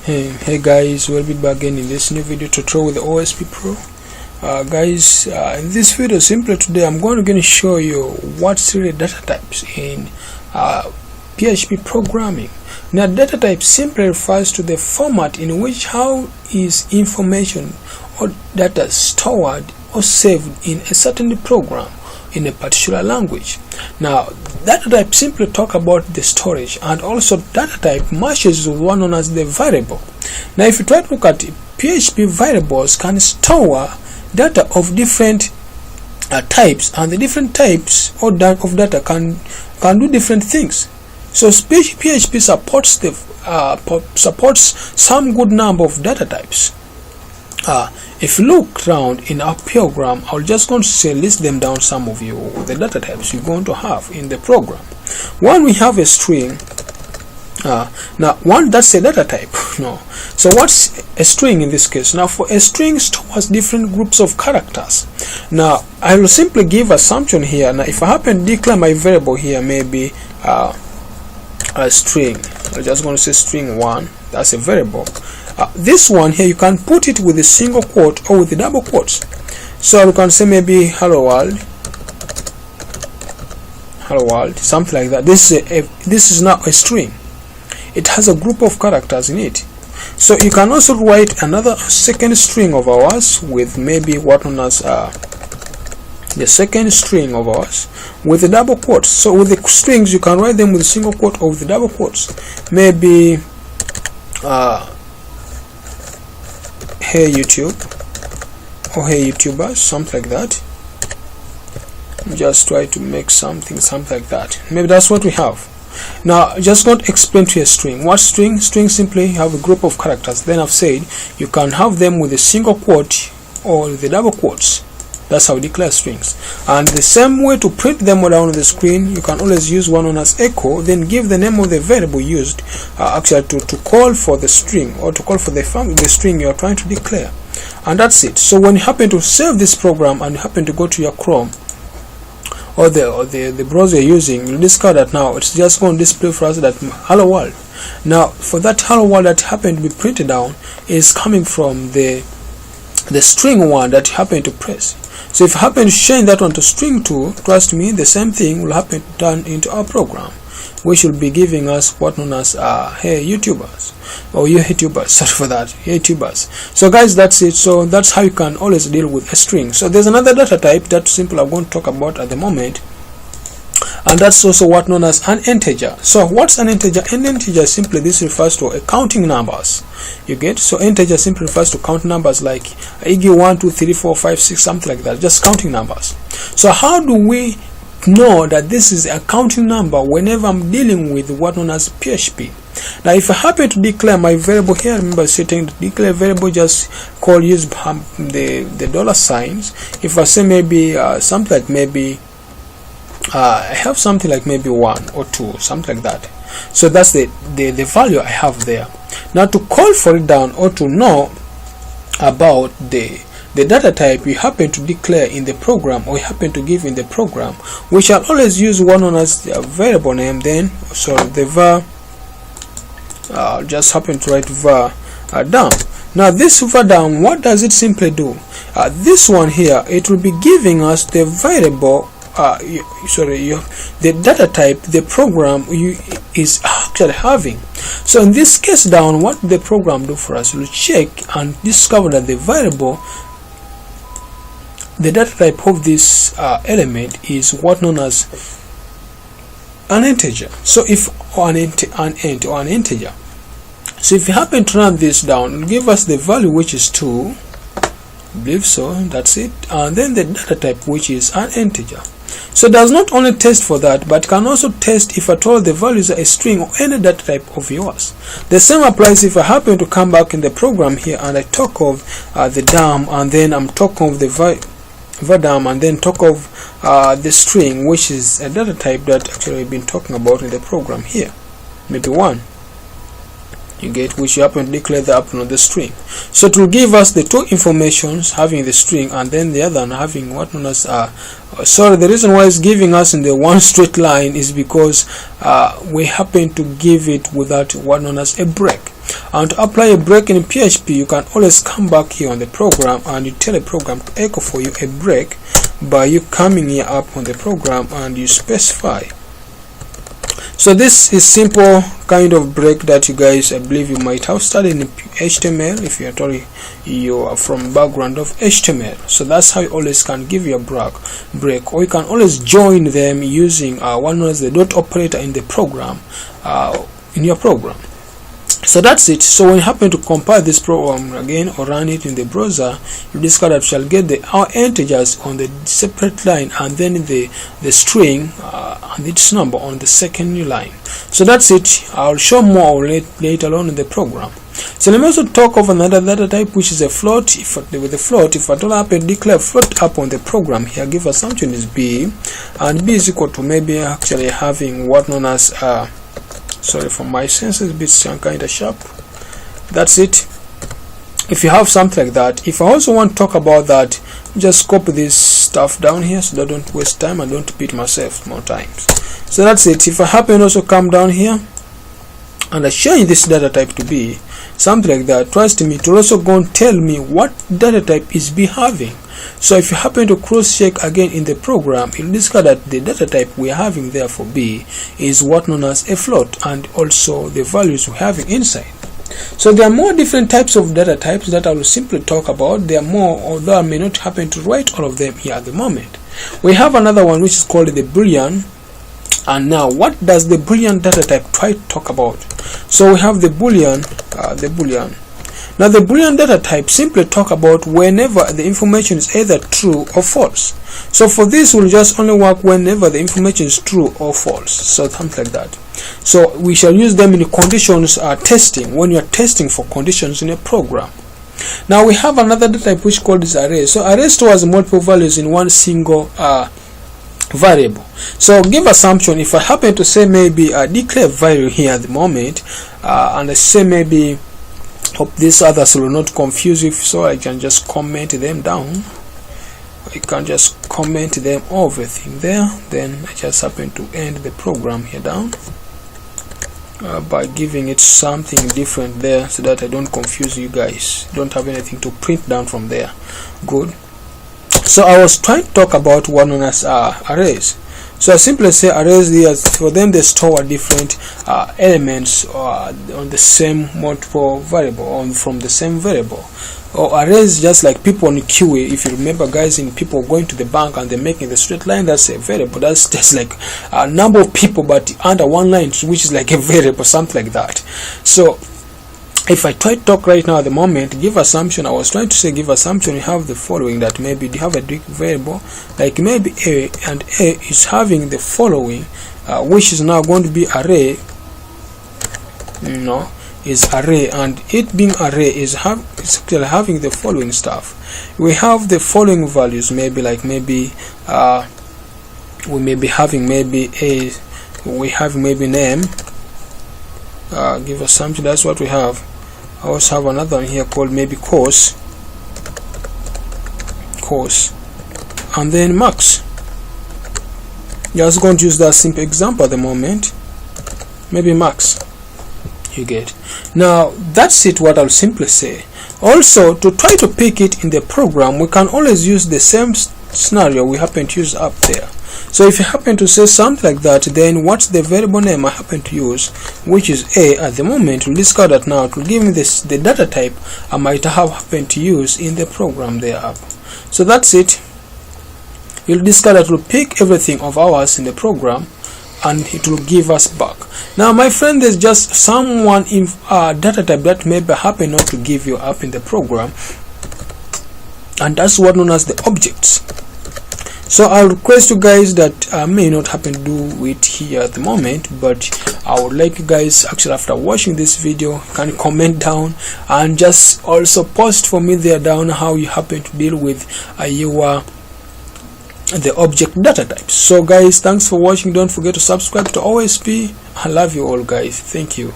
Hey guys, we'll be back again in this new video tutorial with the OSP Pro. Guys, in this video simply today I'm going to show you what's really data types in PHP programming. Now data type simply refers to the format in which how is information or data stored or saved in a certain program in a particular language. Now data type simply talk about the storage, and also data type matches with one known as the variable. Now if you try to look at PHP, variables can store data of different types, and the different types of data can do different things. So PHP supports some good number of data types. If you look around in our program, I'll just going to say list them down, some of you, the data types you're going to have in the program. One, we have a string. Now one, that's a data type. No, so what's a string in this case? Now for a string, stores different groups of characters. Now I will simply give assumption here. Now if I happen to declare my variable here, maybe a string, I'm just going to say string 1, that's a variable. This one here, you can put it with a single quote or with a double quotes. So you can say maybe hello world, something like that. This is now a string. It has a group of characters in it. So you can also write another second string of ours with maybe what known as the second string of ours with the double quotes. So with the strings, you can write them with a single quote or with the double quotes. Maybe hey YouTube, or hey YouTubers, something like that. Just try to make something like that. Maybe that's what we have. Now just going to explain to you a string. What string? String simply have a group of characters. Then I've said you can have them with a single quote or the double quotes. That's how we declare strings. And the same way to print them down on the screen, you can always use one known as echo, then give the name of the variable used actually to call for the string, or to call for the string you are trying to declare. And that's it. So when you happen to save this program and you happen to go to your Chrome or the browser you're using, you'll discover that now it's just going to display for us that hello world. Now for that hello world that happened to be printed down is coming from the string one that you happen to press. So if you happen to change that one to string 2, trust me, the same thing will happen to turn into our program, which will be giving us what known as hey YouTubers, or you YouTubers, sorry for that, hey YouTubers. So guys, that's it. So that's how you can always deal with a string. So there's another data type that simple I'm going to talk about at the moment, and that's also what known as an integer. So what's an integer? An integer simply, this refers to counting numbers. You get? So integer simply refers to count numbers like 1, 2, 3, 4, 5, 6, something like that, just counting numbers. So how do we know that this is a counting number whenever I'm dealing with what known as PHP? Now if I happen to declare my variable here, remember setting declare variable, just use the dollar signs. If I say maybe something like maybe I have something like maybe 1 or 2, something like that. So that's the value I have there. Now to call for it down, or to know about the data type you happen to declare in the program, or you happen to give in the program, we shall always use one known as the variable name. Then so the var, just happen to write var down. Now this var down, what does it simply do? This one here, it will be giving us the variable, the data type the program is actually having. So in this case down, what the program do for us, will check and discover that the variable, the data type of this element is what known as an integer. So if an integer. So if you happen to run this down, it will give us the value which is 2. I believe so. That's it. And then the data type which is an integer. So it does not only test for that, but can also test if at all the values are a string or any data type of yours. The same applies if I happen to come back in the program here and I talk of the DAM, and then I'm talking of the var_dam, and then talk of the string, which is a data type that actually we've been talking about in the program here, maybe 1. You get, which you happen to declare the up on the string. So it will give us the two informations having the string, and then the other one having what known as sorry, the reason why it's giving us in the one straight line is because we happen to give it without what known as a break. And to apply a break in PHP, you can always come back here on the program and you tell the program to echo for you a break by you coming here up on the program and you specify. So this is simple kind of break that you guys, I believe you might have studied in HTML if you are totally you are from background of HTML. So that's how you always can give your break, or you can always join them using one known as the dot operator in the program, in your program. So that's it. So when you happen to compile this program again or run it in the browser, you discover that you shall get the integers on the separate line and then the string and its number on the second line. So that's it. I'll show more later on in the program. So let me also talk of another data type, which is a float. With a float, if I don't happen to declare float up on the program here, give assumption is b, and b is equal to maybe actually having what known as sorry for my senses, bits kind of sharp. That's it. If you have something like that, if I also want to talk about that, just copy this stuff down here so that I don't waste time and don't beat myself more times. So that's it. If I happen also come down here and I change this data type to be something like that, trust me, it will also go and tell me what data type is be having. So if you happen to cross check again in the program, you'll discover that the data type we are having there for b is what known as a float, and also the values we're having inside. So there are more different types of data types that I will simply talk about. There are more, although I may not happen to write all of them here at the moment. We have another one which is called the Boolean. And now what does the Boolean data type try to talk about? So we have the Boolean. Now the Boolean data type simply talk about whenever the information is either true or false. So for this will just only work whenever the information is true or false. So something like that. So we shall use them in the conditions testing, when you are testing for conditions in a program. Now we have another data type which called is array. So array stores multiple values in one single variable. So give assumption, if I happen to say maybe declare value here at the moment, and I say maybe, hope these others will not confuse you, so I can just comment them down. I can just comment them everything there. Then I just happen to end the program here down by giving it something different there so that I don't confuse you guys. Don't have anything to print down from there. Good. So I was trying to talk about one known as arrays. So I simply say arrays here, for them they store different elements on the same multiple variable, or from the same variable. Or arrays just like people on QA. If you remember guys, in people going to the bank and they're making the straight line, that's a variable. That's just like a number of people but under one line, which is like a variable, something like that. So if I try to talk right now at the moment, give assumption, I was trying to say give assumption, you have the following, that maybe you have a variable like maybe a, and a is having the following, which is now going to be array, is array, and it being array is actually having the following stuff. We have the following values, maybe like maybe we may be having maybe we have maybe name, give assumption, that's what we have. I also have another one here called maybe course, and then marks. Just going to use that simple example at the moment, maybe marks. You get. Now that's it, what I'll simply say. Also, to try to pick it in the program, we can always use the same scenario we happen to use up there. So if you happen to say something like that, then what's the variable name I happen to use, which is a at the moment, we'll discard that now. It will give me the data type I might have happened to use in the program there up. So that's it. You'll discard that, will pick everything of ours in the program and it will give us back. Now my friend, there's just someone in data type that maybe happen not to give you up in the program, and that's what known as the objects. So I'll request you guys that I may not happen to do it here at the moment, but I would like you guys, actually after watching this video, can comment down and just also post for me there down how you happen to deal with the object data types. So guys, thanks for watching. Don't forget to subscribe to OSP. I love you all guys. Thank you.